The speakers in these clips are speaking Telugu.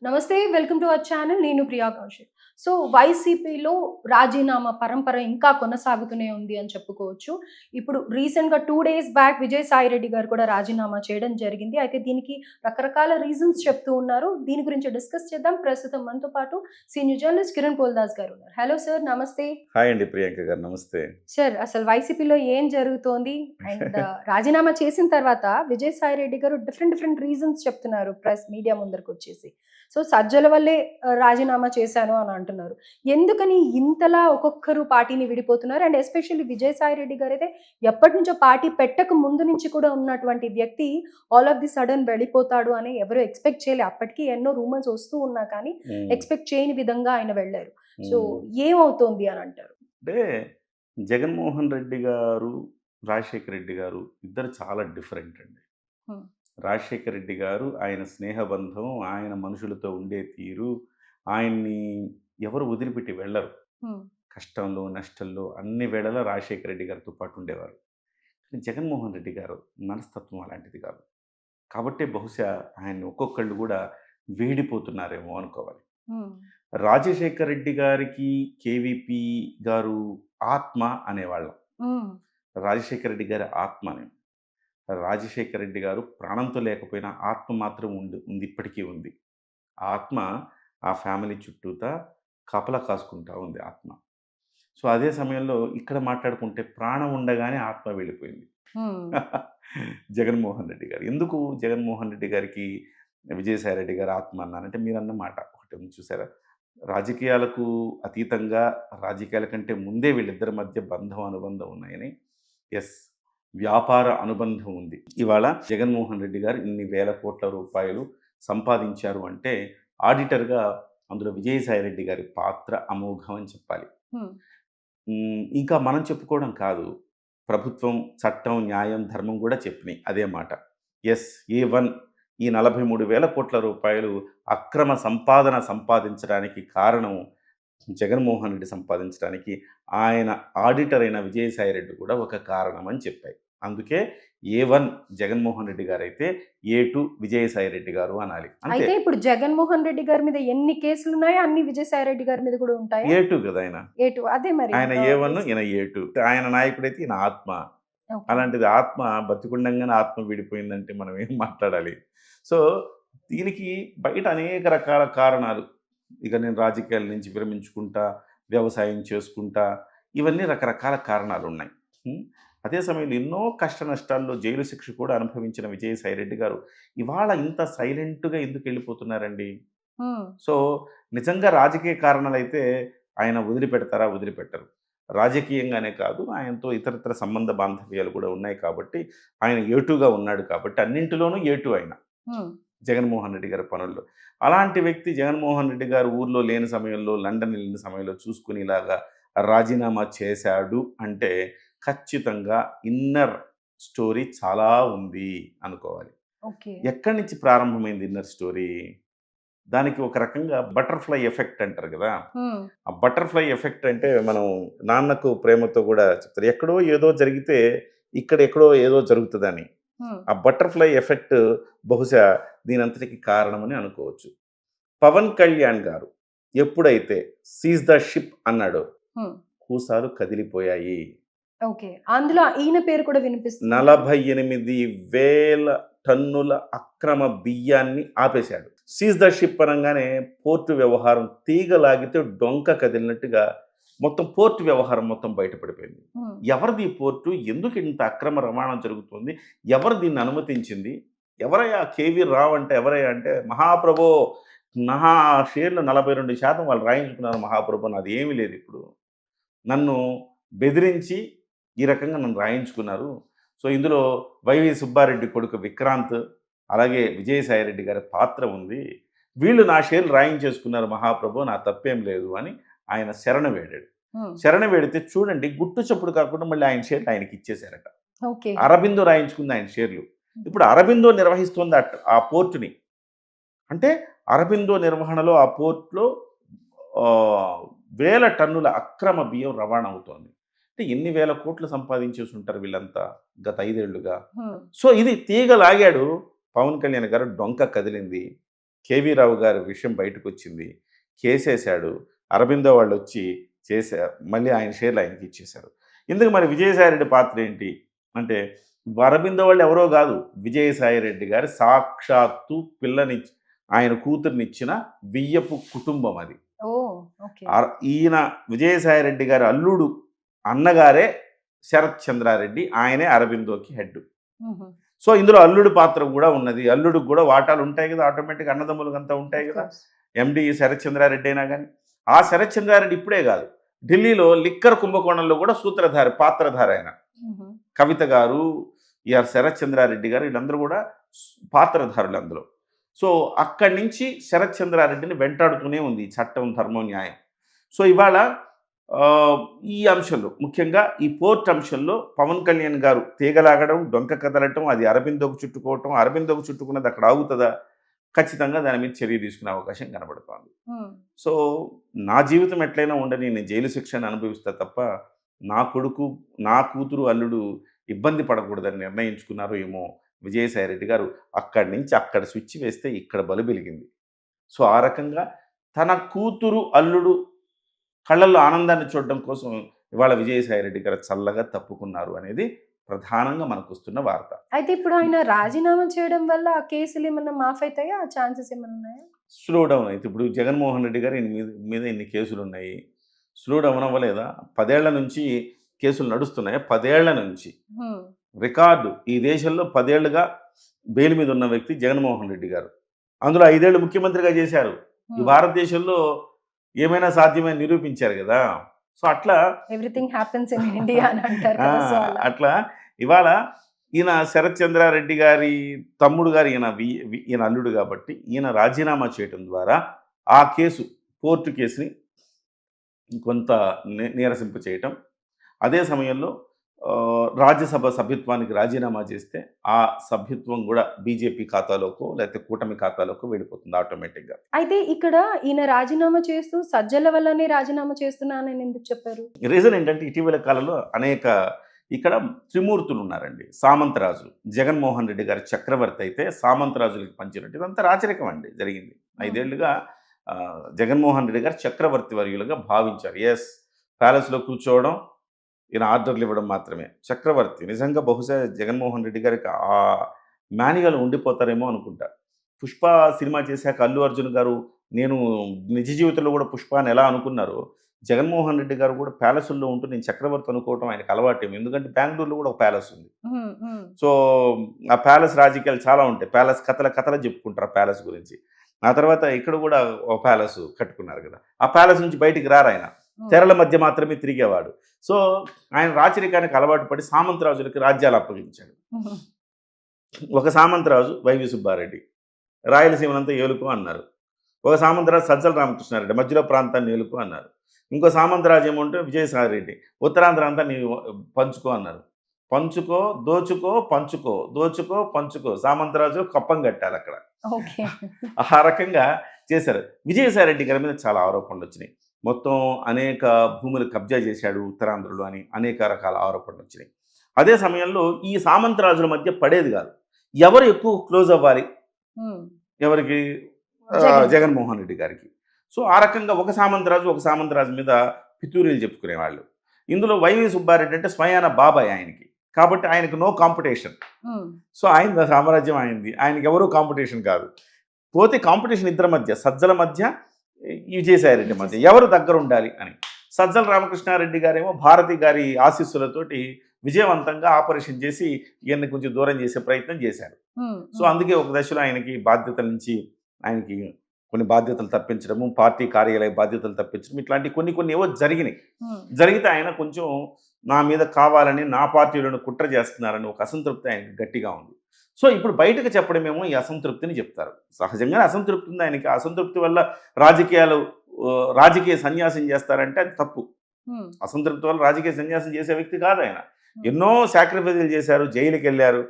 నమస్తే. Welcome to our channel. నేను ప్రియా కౌశిక్. సో, వైసీపీలో రాజీనామా పరంపర ఇంకా కొనసాగుతూనే ఉంది అని చెప్పుకోవచ్చు. ఇప్పుడు రీసెంట్‌గా 2 డేస్ బ్యాక్ విజయసాయిరెడ్డి గారు కూడా రాజీనామా చేయడం జరిగింది. అయితే దీనికి రకరకాల రీజన్స్ చెప్తూ ఉన్నారు. దీని గురించి డిస్కస్ చేద్దాం. ప్రస్తుతం మనతో పాటు సీనియర్ జర్నలిస్ట్ కిరణ్ పోల్దాస్ గారు ఉన్నారు. హలో సార్, నమస్తే. హాయ్ అండి ప్రియాంక గారు. నమస్తే. సార్, అసలు వైసీపీలో ఏం జరుగుతోంది? అండ్ రాజీనామా చేసిన తర్వాత విజయసాయిరెడ్డి గారు డిఫరెంట్ డిఫరెంట్ రీజన్స్ చెప్తున్నారు ప్రెస్ మీడియా ముందరకొచ్చేసి. సో, సజ్జల వల్లే రాజీనామా చేశాను అని అంటున్నారు. ఎందుకని ఇంతలా ఒక్కొక్కరు పార్టీని విడిపోతున్నారు? అండ్ ఎస్పెషల్లీ విజయసాయిరెడ్డి గారైతే ఎప్పటినుంచో పార్టీ పెట్టక ముందు నుంచి కూడా ఉన్నటువంటి వ్యక్తి ఆల్ ఆఫ్ ది సడన్ వెళ్ళిపోతాడు అని ఎవరు ఎక్స్‌పెక్ట్ చేయలే. అప్పటికి ఎన్నో రూమర్స్ వస్తూ ఉన్నా కానీ హ్మ్. ఎక్స్‌పెక్ట్ చేయని విధంగా ఆయన వెళ్లారు. సో, హ్మ్. ఏమవుతోంది అని అంటారు? అంటే జగన్మోహన్ రెడ్డి గారు, రాజశేఖర్ రెడ్డి గారు ఇద్దరు చాలా డిఫరెంట్ అండి. హ్మ్. రాజశేఖర్ రెడ్డి గారు ఆయన స్నేహబంధం, ఆయన మనుషులతో ఉండే తీరు, ఆయన్ని ఎవరు వదిలిపెట్టి వెళ్లరు. హ్మ్. కష్టంలో, నష్టంలో అన్ని వేళలా రాజశేఖర్ రెడ్డి గారితో పాటు ఉండేవారు. కానీ జగన్మోహన్ రెడ్డి గారు మనస్తత్వం అలాంటిది కాదు. కాబట్టే బహుశా ఆయన్ని ఒక్కొక్కళ్ళు గూడా వీడిపోతున్నారేమో అనుకోవాలి. హ్మ్. రాజశేఖర్ రెడ్డి గారికి కేవీపీ గారు ఆత్మ అనేవాళ్ళం. హ్మ్. రాజశేఖర రెడ్డి గారి ఆత్మ అని. రాజశేఖర రెడ్డి గారు ప్రాణంతో లేకపోయినా ఆత్మ మాత్రం ఉంది ఇప్పటికీ ఉంది. ఆ ఆత్మ ఆ ఫ్యామిలీ చుట్టూతా కాపలా కాసుకుంటా ఉంది ఆత్మ. సో, అదే సమయంలో ఇక్కడ మాట్లాడుకుంటే ప్రాణం ఉండగానే ఆత్మ వెళ్ళిపోయింది. హ్మ్. జగన్మోహన్ రెడ్డి గారు. ఎందుకు జగన్మోహన్ రెడ్డి గారికి విజయసాయి రెడ్డి గారి ఆత్మ అన్నానంటే మీరన్న మాట ఒకటి ఉంది చూసారా? రాజకీయాలకు అతీతంగా రాజకీయాల కంటే ముందే వీళ్ళిద్దరి మధ్య బంధం, అనుబంధం ఉన్నాయని. యెస్. వ్యాపార అనుబంధం ఉంది. ఇవాళ జగన్మోహన్ రెడ్డి గారు ఇన్ని వేల కోట్ల రూపాయలు సంపాదించారు అంటే ఆడిటర్‌గా అందులో విజయసాయి రెడ్డి గారి పాత్ర అమోఘం అని చెప్పాలి. హ్మ్. ఇంకా మనం చెప్పుకోవడం కాదు. ప్రభుత్వం, చట్టం, న్యాయం, ధర్మం గూడా చెప్పినియి అదే మాట. యెస్. ఏ1 ఈ 43,000,00,00,000 రూపాయలు అక్రమ సంపాదన సంపాదించడానికి కారణం జగన్మోహన్ రెడ్డి సంపాదించడానికి ఆయన ఆడిటర్ అయిన విజయసాయి రెడ్డి కూడా ఒక కారణం అని చెప్పాయి. అందుకే ఏ1 జగన్మోహన్ రెడ్డి గారైతే, ఏ2 విజయసాయి రెడ్డి గారు అనాలి. అంతే. అయితే ఇప్పుడు జగన్మోహన్ రెడ్డి గారి మీద ఎన్ని కేసులున్నాయో అన్ని విజయసాయి రెడ్డి గారి మీద కూడా ఉంటాయా? ఏ2 గదా! ఆయన. ఏటు అదే మరి ఆయన ఏ1, కేసులు. ఈయన ఏ2. ఆయన నాయకుడైతే ఈయన ఆత్మ. ఓకే. అలాంటిది ఆత్మ బతికుండంగానే ఆత్మ విడిపోయిందంటే మనం ఏం మాట్లాడాలి? సో, దీనికి బయట అనేక రకాల కారణాలు. ఇక నేను రాజకీయాల నుంచి విరమించుకుంటా, వ్యవసాయం చేసుకుంటా, ఇవన్నీ రకరకాల కారణాలున్నాయి. హ్మ్. అదే సమయంలో ఎన్నో కష్ట నష్టాల్లో జైలు శిక్ష కూడా అనుభవించిన విజయసాయి రెడ్డి గారు ఇవాళ ఇంత సైలెంట్‌గా ఎందుకెళ్ళిపోతున్నారండి? హ్మ్. సో, నిజంగా రాజకీయ కారణాలైతే ఆయన వదిలిపెడతారా? వదిలిపెట్టరు. రాజకీయంగానే కాదు, ఆయనతో ఇతరితర సంబంధ బాంధవ్యాలు కూడా ఉన్నాయి కాబట్టి, ఆయన ఏటుగా ఉన్నాడు కాబట్టి, అన్నింటిలోనూ ఏటు ఆయన. హ్మ్. జగన్మోహన్ రెడ్డి గారి పనుల్లో. అలాంటి వ్యక్తి జగన్మోహన్ రెడ్డి గారు ఊర్లో లేని సమయంలో, లండన్ ఎళ్ళిన సమయంలో చూసుకొని ఇలాగా రాజీనామా చేశాడు అంటే, ఖచ్చితంగా ఇన్నర్ స్టోరీ చాలా ఉంది అనుకోవాలి. ఓకే. ఎక్కడి నుంచి ప్రారంభమైంది ఇన్నర్ స్టోరీ? దానికి ఒక రకంగా బటర్‌ఫ్లై ఎఫెక్ట్ అంటారు గదా! హ్మ్. ఆ బటర్‌ఫ్లై ఎఫెక్ట్ అంటే మనం నాన్నకు ప్రేమతో గూడా చెప్తారు. ఎక్కడో ఏదో జరిగితే ఇక్కడ ఎక్కడో ఏదో జరుగుతదని. హ్మ్. ఆ బటర్‌ఫ్లై ఎఫెక్ట్ బహుశా దీనంతటికి కారణమని అనుకోవచ్చు. పవన్ కళ్యాణ్ గారు ఎప్పుడైతే సీజ్ ద షిప్ అన్నాడో హ్మ్. కూసాలు కదిలిపోయాయి. ఓకే. అందులో ఈయన పేరు కూడా వినిపిస్తుంది. 48,000 టన్నుల అక్రమ బియ్యాన్ని ఆపేశాడు. సీజ్ ద షిప్ అనంగానే పోర్ట్ వ్యవహారం తీగ లాగితే డొంక కదిలినట్టుగా మొత్తం పోర్ట్ వ్యవహారం మొత్తం బయటపడిపోయింది. హ్మ్. ఎవరిది ఈ పోర్టు? ఎందుకు ఇంత అక్రమ రవాణా జరుగుతుంది? ఎవరు దీన్ని అనుమతించింది? ఎవరయ్యా కేవీ రావ్ అంటే ఎవరయ్యా అంటే, మహాప్రభో నా షేర్లు 42% వాళ్ళు రాయించుకున్నారు మహాప్రభో నాదేమీ లేదిప్పుడు. నన్ను బెదిరించి ఈ రకంగా నన్ను రాయించుకున్నారు. సో, ఇందులో వైవి సుబ్బారెడ్డి కొడుకు విక్రాంత్, అలాగే విజయసాయిరెడ్డి గారి పాత్ర ఉంది. వీళ్ళు నా షేర్లు రాయించేసుకున్నారు మహాప్రభో నా తప్పేం లేదు అని ఆయన శరణు వేడాడు. హ్మ్. శరణు వేడితే చూడండి గుట్టు చప్పుడు కాకుండా మళ్ళీ ఆయన షేర్లు ఆయనకిచ్చేసారట. ఓకే. అరబిందో రాయించుకుంది ఆయన షేర్లు. ఇప్పుడు అరబిందో నిర్వహిస్తోంది ఆ పోర్ట్‌ని. అంటే అరబిందో నిర్వహణలో ఆ పోర్ట్‌లో వేల టన్నుల అక్రమ బియ్యం రవాణా అవుతోంది. అంటే ఎన్ని వేల కోట్లు సంపాదించేసుంటారు వీళ్ళంతా గత 5 ఏళ్లుగా. హ్మ్. సో, ఇది తీగ లాగాడు పవన్ కళ్యాణ్ గారు డొంక కదిలింది. కేవీ రావు గారి విషయం బయటకొచ్చింది. కేసేశాడు. అరబిందో వాళ్ళొచ్చి మళ్ళీ ఆయన షేర్లు ఆయనకి ఇచ్చేశారు. ఇందుకు మరి విజయసాయిరెడ్డి పాత్ర ఏంటి? అంటే అరబిందో వాళ్ళు ఎవరో గాదు. విజయసాయిరెడ్డి గారు సాక్షాత్తు ఆయన కూతురినిచ్చిన బియ్యపు కుటుంబం అది. ఓహ్! ఓకే. ఈయన విజయసాయిరెడ్డి గారి అల్లుడు అన్నగారే శరత్ చంద్రారెడ్డి. ఆయనే అరబిందోకి హెడ్. హుహు. సో, ఇందులో అల్లుడి పాత్ర గూడా ఉన్నది. అల్లుడికి గూడా వాటాలు ఉంటాయి గదా! ఆటోమేటిక్‌గా అన్నదమ్ములకంతా ఉంటాయి ఆఫ్ గదా! కోర్స్. ఎండీ శరత్ చంద్రారెడ్డి అయినా గాని. ఆ శరత్ చంద్రారెడ్డి ఇప్పుడే గాదు. ఢిల్లీలో లిక్కర్ కుంభకోణంలో గూడా పాత్రధారి ఆయన. హుహు. కవిత గారు, శరత్ చంద్రారెడ్డి గారు వీళ్ళందరూ గూడా పాత్రధారులు అందులో. సో, అక్కడి నుంచి శరత్ చంద్రారెడ్డిని వెంటాడుతూనే ఉంది ఈ చట్టం, ధర్మం, న్యాయం. సో, ఇవాళ ఈ అంశంలో ముఖ్యంగా ఈ పోర్ట్ అంశంలో పవన్ కళ్యాణ్ గారు తీగలాగడం, డొంక కదలటం, అది అరబిందోకు చుట్టుకోవటం, అరబిందోకు చుట్టుకున్నది అక్కడ ఆగుతదా? ఖచ్చితంగా దాని మీద చర్య తీసుకునే అవకాశం కనబడుతోంది. హ్మ్. సో, నా జీవితం ఎట్లయినా ఉండని, నేను జైలు శిక్షను అనుభవిస్తా తప్ప, నా కొడుకు, నా కూతురు, అల్లుడు ఇబ్బంది పడకూడదని నిర్ణయించుకున్నారో ఏమో విజయసాయిరెడ్డి గారు. అక్కడి నుంచి అక్కడ స్విచ్ వేస్తే ఇక్కడ బల్బు వెలిగింది. సో, ఆ రకంగా తన కూతురు, అల్లుడు కళ్ళల్లో ఆనందాన్ని చూడడం కోసం ఇవాళ విజయసాయిరెడ్డి గారు చల్లగా తప్పుకున్నారు అనేది ప్రధానంగా మనకొస్తున్న వార్త. అయితే ఇప్పుడు ఆయన రాజీనామా చేయడం వల్ల ఆ కేసులేమన్నా మాఫ్ అయితాయా? ఆ ఛాన్సెస్ ఏమన్నా ఉన్నాయా? స్లో డౌన్ అయితే ఇప్పుడు జగన్మోహన్ రెడ్డి గారు ఈయన మీద ఇన్ని కేసులున్నాయి. స్లో డౌన్ అవ్వలేదా? 10 ఏళ్ల నుంచి కేసులు నడుస్తున్నాయా? 10 ఏళ్ల నుంచి. హ్మ్. రికార్డు ఈ దేశంలో 10 ఏళ్లుగా బెయిల్ మీద ఉన్న వ్యక్తి జగన్మోహన్ రెడ్డి గారు. అందులో 5 ఏళ్ళు ముఖ్యమంత్రిగా చేశారు. ఈ హ్మ్. భారతదేశంలో ఏమైనా సాధ్యమని నిరూపించారు గదా! సో, అట్లా ఎవ్రీథింగ్ హ్యాపెన్స్ ఇన్ ఇండియా అని అంటారు ఆ! కదా! సో అలా. అట్లా ఇవాళ ఈయన శరత్ చంద్రారెడ్డి గారి తమ్ముడు గారు ఈయన అల్లుడు గాబట్టి, ఈయన రాజీనామా చేయటం ద్వారా ఆ కేసు, కోర్టు కేసుని కొంత నీరసింప చేయటం. అదే సమయంలో రాజ్యసభ సభ్యత్వానికి రాజీనామా చేస్తే, ఆ సభ్యత్వం గూడా బీజేపీ ఖాతాలోకో, లేకపోతే కూటమి ఖాతాలోకో వెళ్ళిపోతుంది ఆటోమేటిక్‌గా. అయితే ఇక్కడ ఈయన రాజీనామా చేస్తూ సజ్జల వల్లనే రాజీనామా చేస్తున్నానని ఎందుకు చెప్పారు? రీజన్ ఏంటంటే ఇటీవల కాలంలో ఇక్కడ త్రిమూర్తులున్నారండి. సామంతరాజు, జగన్మోహన్ రెడ్డి గారి చక్రవర్తి అయితే సామంతరాజులకి పంచినట్టు ఇదంతా రాచరికం అండి జరిగింది. 5 ఏళ్లుగా జగన్మోహన్ రెడ్డి గారు చక్రవర్తి వర్యులుగా భావించారు. ప్యాలెస్‌లో కూర్చోవడం, ఈయన ఆర్డర్‌లు ఇవ్వడం మాత్రమే. చక్రవర్తి నిజంగా బహుశా జగన్మోహన్ రెడ్డి గారికి ఆ మాన్యువల్ ఉండిపోతారేమో అనుకుంటా. 'పుష్ప' సినిమా చేశాక అల్లు అర్జున్ గారు నేను నిజ జీవితంలో కూడా 'పుష్ప' అని ఎలా అనుకున్నారో, జగన్మోహన్ రెడ్డి గారు కూడా ప్యాలెసుల్లో ఉంటూ నేను చక్రవర్తి అనుకోవటం ఆయనకు అలవాటేమో. ఎందుకంటే బెంగుళూరులో కూడా ఒక ప్యాలెస్ ఉంది. హ్మ్. హ్మ్. సో, ఆ ప్యాలెస్ రాజకీయాలు చాలా ఉంటాయి. ప్యాలెస్ కథలు చెప్పుకుంటారు ఆ ప్యాలెస్ గురించి. ఆ తర్వాత ఇక్కడ కూడా ఒక ప్యాలెస్ కట్టుకున్నారు కదా! ఆ ప్యాలెస్ నుంచి బయటికి రారాయన. హ్మ్. తెరల మధ్య మాత్రమే తిరిగేవాడు. సో, ఆయన రాచరికానికి అలవాటు పడి సామంతరాజులకి రాజ్యాలు అప్పగించాడు. హుహు. ఒక సామంతరాజు వైవి సుబ్బారెడ్డి. రాయలసీమనంతా ఏలుకో అన్నారు. ఒక సామంతరాజు సజ్జల రామకృష్ణారెడ్డి మధ్యలో ప్రాంతాన్ని ఏలుకో అన్నారు. ఇంకో సామంతరాజు ఏమంటే విజయసాయిరెడ్డి ఉత్తరాంధ్ర అంతా నీవు పంచుకో అన్నారు. పంచుకో, దోచుకో, పంచుకో, దోచుకో, పంచుకో. సామంతరాజు కప్పం కట్టాలక్కడ. ఓకే. ఆ రకంగా చేశారు. విజయసాయిరెడ్డి గారి మీద చాలా ఆరోపణలొచ్చినాయి. మొత్తం అనేక భూములు కబ్జా చేశాడు ఉత్తరాంధ్రలో అని అనేక రకాల ఆరోపణలొచ్చినాయి. అదే సమయంలో ఈ సామంతరాజుల మధ్య పడేది గాదు. ఎవరు ఎక్కువ క్లోజ్ అవ్వాలి? హ్మ్. ఎవరికి? జగన్. జగన్మోహన్ రెడ్డి గారికి. సో, ఆ రకంగా ఒక సామంతరాజు మీద పితూరీలు చెప్పుకునేవాళ్ళు. ఇందులో వైవి సుబ్బారెడ్డి అంటే స్వయాన బాబాయ్ ఆయనకి. కాబట్టి ఆయనకు నో కాంపిటీషన్. హ్మ్. సో, ఆయన సామ్రాజ్యం ఆయనది. ఆయనకెవరు కాంపిటీషన్ కాదు. పోతే కాంపిటీషన్ ఇద్దరి మధ్య, సజ్జల మధ్య, ఈ విజయసాయిరెడ్డి మధ్య. ఎవరు దగ్గరుండాలి అని. సజ్జల రామకృష్ణారెడ్డి గారేమో భారతి గారి ఆశీస్సులతోటి విజయవంతంగా ఆపరేషన్ చేసి ఈయన్ని కొంచెం దూరం చేసే ప్రయత్నం చేశారు. హ్మ్. సో, హ్మ్. అందుకే ఒక దశలో ఆయనకి కొన్ని బాధ్యతలు తప్పించడము, పార్టీ కార్యాలయ బాధ్యతలు తప్పించడం ఇట్లాంటివి కొన్ని ఏవో జరిగినాయి. హ్మ్. జరిగితే ఆయన కొంచెం నా మీద కావాలని, నా పార్టీలోని కుట్ర చేస్తున్నారని ఒక అసంతృప్తి ఆయనకి గట్టిగా ఉంది. సో, ఇప్పుడు బయటకు చెప్పడమేమో ఈ అసంతృప్తిని చెప్తారు. సహజంగానే అసంతృప్తి ఉంది ఆయనకి. ఆ అసంతృప్తి వల్ల రాజకీయ సన్యాసం చేస్తారంటే అది తప్పు. హ్మ్. అసంతృప్తి వల్ల రాజకీయ సన్యాసం చేసే వ్యక్తి కాదాయన. హ్మ్. ఎన్నో సాక్రిఫైజులు చేశారు. జైలుకెళ్లారు.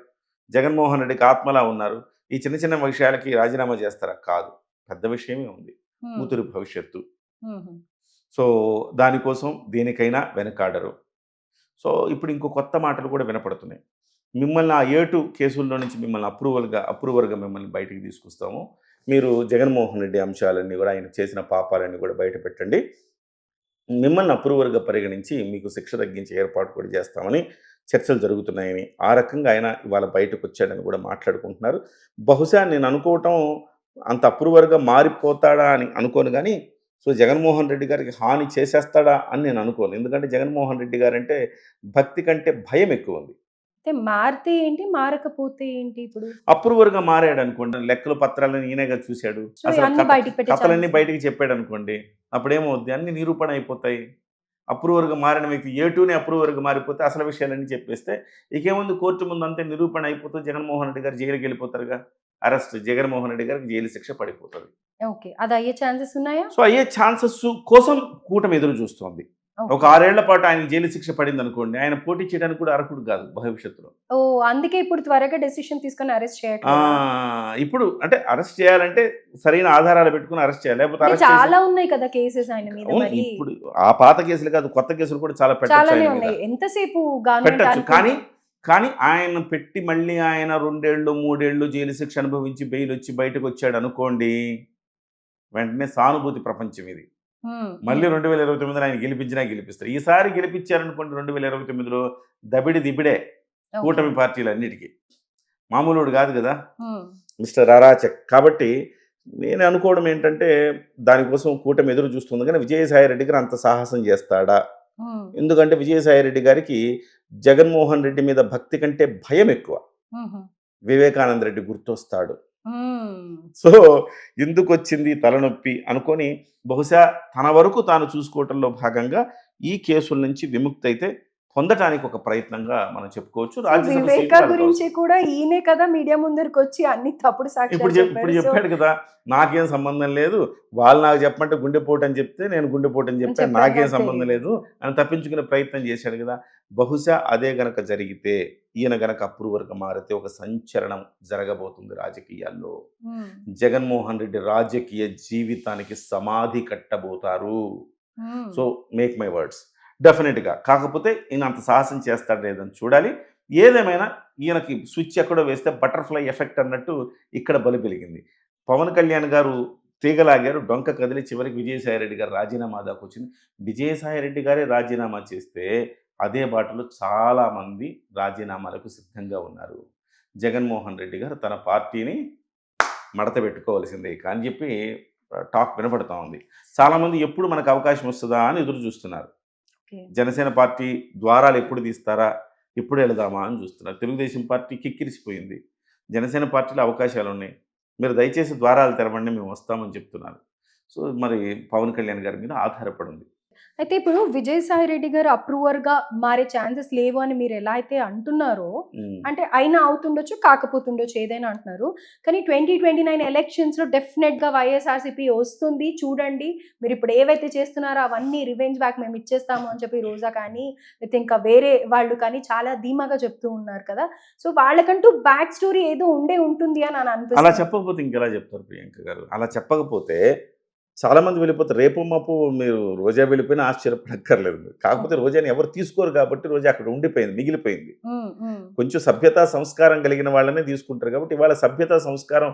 జగన్మోహన్ రెడ్డికి ఆత్మలా ఉన్నారు. ఈ చిన్న విషయాలకి రాజీనామా చేస్తారా? కాదు. పెద్ద విషయమే ఉంది. హ్మ్. కూతురి భవిష్యత్తు. హుహు. సో, దానికోసం దేనికైనా వెనకాడరు. సో, ఇప్పుడు ఇంకో కొత్త మాటలు కూడా వినపడుతున్నాయి. మిమ్మల్ని ఆ A2 కేసుల్లో నుంచి మిమ్మల్ని అప్రూవర్‌గా మిమ్మల్ని బయటికి తీసుకొస్తాము. మీరు జగన్మోహన్ రెడ్డి అంశాలన్నీ కూడా ఆయన చేసిన పాపాలన్నీ కూడా బయట పెట్టండి. మిమ్మల్ని అప్రూవర్‌గా పరిగణించి మీకు శిక్ష తగ్గించే ఏర్పాటు కూడా చేస్తామని చర్చలు జరుగుతున్నాయని, ఆ రకంగా ఆయన ఇవాళ బయటకొచ్చాడని కూడా మాట్లాడుకుంటున్నారు. బహుశా నేను అనుకోవటం అంత అప్రూవర్‌గా మారిపోతాడా అని అనుకోను గానీ, సో, జగన్మోహన్ రెడ్డి గారికి హాని చేసేస్తాడా అని నేను అనుకోను. ఎందుకంటే జగన్మోహన్ రెడ్డి గారంటే భక్తి కంటే భయం ఎక్కువుంది. అయితే మారితే ఏంటి? మారకపోతే ఏంటి ఇప్పుడు? అప్రూవర్‌గా మారాడనుకోండి, లెక్కలు పత్రాలన్నీ ఈయనేగా చూసాడు. సో, అసలు అన్నీ బయటికి పెట్టే కథలన్నీ ఛాన్స్. బయటికి చెప్పాడనుకోండి, అప్పుడేమవుద్ది అన్నీ నిరూపణ అయిపోతాయి. అప్రూవర్‌గా మారిన వ్యక్తి ఏ2నే అప్రూవర్‌గా మారిపోతే అసలు విషయాలన్నీ చెప్పేస్తే, ఇకేముంది కోర్టు ముందు అంతే నిరూపణ అయిపోతే జగన్మోహన్ రెడ్డి గారు జైలుకెళ్ళిపోతారుగా. అరెస్ట్ జగన్మోహన్ రెడ్డి గారికి జైలు శిక్ష పడిపోతది. ఓకే. అది అయ్యే ఛాన్సెస్ ఉన్నాయా? సో, అయ్యే ఛాన్సెస్ కోసం కూటమి ఎదురు చూస్తోంది. ఒక ఓకే. 6 ఏళ్ల పాటు ఆయనకి జైలు శిక్ష పడిందనుకోండి, ఆయన పోటీ చేయడానికి కూడా అర్హుడు కాదు భవిష్యత్తులో. ఓహ్! అందుకే ఇప్పుడు త్వరగా డెసిషన్ తీసుకొని అరెస్ట్ ఆ! చేయట్లేదా? ఇప్పుడు అంటే అరెస్ట్ చేయాలంటే సరైన ఆధారాలు పెట్టుకొని అరెస్ట్ చేయాలి. లేకపోతే అంటే అరెస్ట్ చేసి చాలా ఉన్నాయి కదా కేసెస్ ఆయన మీద అవును. మరి. ఇప్పుడు ఆ పాత కేసులు కాదు, కొత్త కేసులు కూడా చాలా పెట్టొచ్చు చాలానే ఆయన మీద. ఉన్నాయి. ఎంతసేపు గవర్నమెంట్ పెట్టొచ్చు. కానీ, అనుకుంటుంది. కానీ ఆయన పెట్టి మళ్ళీ ఆయన 2 ఏళ్ళు, 3 ఏళ్ళు జైలు శిక్ష అనుభవించి బెయిలొచ్చి బయటకొచ్చాడనుకోండి, వెంటనే సానుభూతి ప్రపంచం ఇది. హ్మ్. మళ్ళీ హ్మ్. 2029లో ఆయన గెలిపించినా గెలిపిస్తారు. ఈసారి గెలిపించారనుకోండి 2029లో దిబిడే ఓకే. కూటమి పార్టీలన్నిటికి. మామూలోడు గాదు గదా! హ్మ్. మిస్టర్ అరాచక్. కాబట్టి నేను అనుకోవడం ఏంటంటే, దానికోసం కూటమి ఎదురు చూస్తుంది గానీ, విజయసాయి రెడ్డి గారు అంత సాహసం చేస్తాడా? హ్మ్. ఎందుకంటే విజయసాయి రెడ్డి గారికి జగన్మోహన్ రెడ్డి మీద భక్తి కంటే భయం ఎక్కువ. హుహు. వివేకానంద రెడ్డి గుర్తొస్తాడు. హ్మ్. సో, ఎందుకొచ్చింది తలనొప్పి అనుకోని బహుశా తన వరకు తాను చూసుకోవటంలో భాగంగా ఈ కేసుల నుంచి విముక్తయితే పొందటానికి ఒక ప్రయత్నంగా మనం చెప్పుకోవచ్చు. సో, రాజ్యసభ సీటు వివేక గురించి వాళ్ళకవసరం. కూడా ఈయనే కదా మీడియా ముందరికొచ్చి అన్ని తప్పుడు సాక్ష్యాలు ఇప్పుడు చెప్పారు. సో, చెప్పాడు కదా! నాకేం సంబంధం లేదు. వాళ్ళు నాకు చెప్పమంటే గుండెపోటని చెప్తే, నేను గుండెపోటని అని చెప్పాను. చెప్పారు. నాకేం నాకు సంబంధం తెలీదు. లేదు అని తప్పించుకునే ప్రయత్నం చేశాడు కదా! బహుశా అదే గనక జరిగితే, ఈయన గనక అప్రూవర్‌గా మారితే ఒక సంచలనం జరగబోతుంది రాజకీయాల్లో. హ్మ్. జగన్మోహన్ రెడ్డి రాజకీయ జీవితానికి సమాధి కట్టబోతారు. హ్మ్. So, make my words. డెఫినిట్‌గా. కాకపోతే ఈయన అంత సాహసం చేస్తాడో లేదని చూడాలి. ఏదేమైనా ఈయనకి స్విచ్ ఎక్కడో వేస్తే బటర్‌ఫ్లై ఎఫెక్ట్ అన్నట్టు ఇక్కడ బలి వెలిగింది. పవన్ కళ్యాణ్ గారు తీగలాగారు, డొంక కదిలి చివరికి విజయసాయిరెడ్డి గారు రాజీనామా దాకొచ్చింది. విజయసాయిరెడ్డి గారే రాజీనామా చేస్తే అదే బాటలో చాలామంది రాజీనామాలకు సిద్ధంగా ఉన్నారు. జగన్మోహన్ రెడ్డి గారు తన పార్టీని మడత పెట్టుకోవాల్సిందే ఇక అని చెప్పి టాక్ వినపడతా ఉంది. చాలామంది ఎప్పుడు మనకు అవకాశం వస్తదా అని ఎదురు చూస్తున్నారు. ఓకే. జనసేన పార్టీ ద్వారాలు ఎప్పుడు తీస్తారా? ఎప్పుడు ఎళదామా అని చూస్తున్నారు. తెలుగుదేశం పార్టీ కిక్కిరిసిపోయింది. జనసేన పార్టీలో అవకాశాలున్నాయి. మీరు దయచేసి ద్వారాలు తెరవండి మేము వస్తామని చెప్తున్నారు. సో, మరి పవన్ కళ్యాణ్ గారి మీద ఆధారపడుంది. అయితే ఇప్పుడు విజయసాయి రెడ్డి గారు అప్రూవర్‌గా మారే ఛాన్సెస్ లేవు అని మీరు ఎలా అయితే అంటున్నారో, హ్మ్. అంటే అయినా అవుతుండొచ్చు, కాకపోతుండొచ్చు ఏదైనా అంటున్నారు. కానీ 2029 ఎలక్షన్స్‌లో డెఫినెట్‌గా వైఎస్ఆర్‌సీపీ వస్తుంది చూడండి. మీరిప్పుడు ఏవైతే చేస్తున్నారో అవన్నీ రివెంజ్ బ్యాక్ మేము ఇచ్చేస్తాము అని చెప్పి రోజా కానీ, లేతే ఇంకా వేరే వాళ్ళు కానీ చాలా ధీమాగా చెప్తూ ఉన్నారు కదా! సో, వాళ్ళకంటూ బ్యాక్ స్టోరీ ఏదో ఉండే ఉంటుంది అని అలా అనిపిస్తుంది. చెప్పకపోతే ఇంకెలా చెప్తారు ప్రియాంక గారు? అలా చెప్పకపోతే చాలామంది వెళ్ళిపోతారు. రేపో మాపో మీరు రోజా వెళ్ళిపోయినా ఆశ్చర్యపడక్కర్లేదు మీరు. కాకపోతే ఓకే. రోజాని ఎవరు తీసుకోరు కాబట్టి రోజా అక్కడ ఉండిపోయింది, మిగిలిపోయింది. హ్మ్. హ్మ్. కొంచెం సభ్యతా, సంస్కారం కలిగిన వాళ్ళనే తీసుకుంటారు కాబట్టి ఇవాళ సభ్యతా, సంస్కారం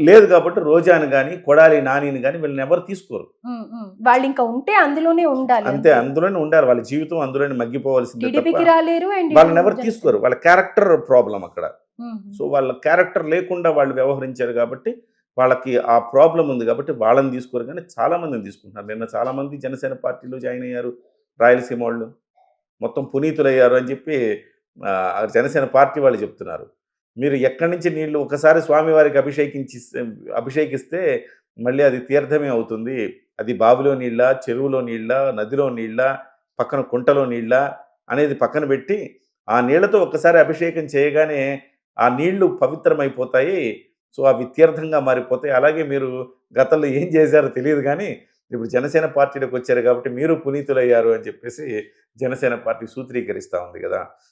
లేదు కాబట్టి రోజాని గాని, కొడాలి నానిని గాని వీళ్ళని ఎవరు తీసుకోరు. హ్మ్. హ్మ్. వాళ్ళింకా ఉంటే అందులోనే ఉండాలి అంతే అంతే. అందులోనే ఉండాలి. వాళ్ళ జీవితం అందులోనే మగ్గిపోవాల్సిందే తప్ప టీడీపీకి రాలేరు అండ్ ఇటు వాళ్ళని ఎవరు జనసేన. తీసుకోరు. వాళ్ళ క్యారెక్టర్ ప్రాబ్లమ్ అక్కడ. హుహు. సో, వాళ్ళ క్యారెక్టర్ లేకుండా వాళ్ళు వ్యవహరించారు కాబట్టి, వాళ్ళకి ఆ ప్రాబ్లమ్ ఉంది కాబట్టి వాళ్ళని తీసుకోరు గానీ చాలా మందిని తీసుకుంటున్నారు. నిన్న చాలామంది జనసేన పార్టీలో జాయిన్ అయ్యారు. రాయలసీమ వాళ్ళు. మొత్తం పునీతులయ్యారు అని చెప్పి జనసేన పార్టీ వాళ్ళు చెప్తున్నారు. మీరు ఎక్కడి నుంచి నీళ్లు ఒకసారి స్వామివారికి అభిషేకిస్తే మళ్ళీ అది తీర్థమే అవుతుంది. అది బావిలో నీళ్ళా, చెరువులో నీళ్ళా, నదిలో నీళ్ళా, పక్కన కుంటలో నీళ్ళా అనేది పక్కన పెట్టి, ఆ నీళ్లతో ఒక్కసారి అభిషేకం చేయగానే ఆ నీళ్లు పవిత్రమైపోతాయి. సో, అవి తీర్థంగా మారిపోతాయి. అలాగే మీరు గతంలో ఏం చేశారో తెలీదు గానీ, ఇప్పుడు జనసేన పార్టీలోకొచ్చారు కాబట్టి మీరు పునీతులయ్యారు అని చెప్పేసి జనసేన పార్టీ సూత్రీకరిస్తా ఉంది గదా!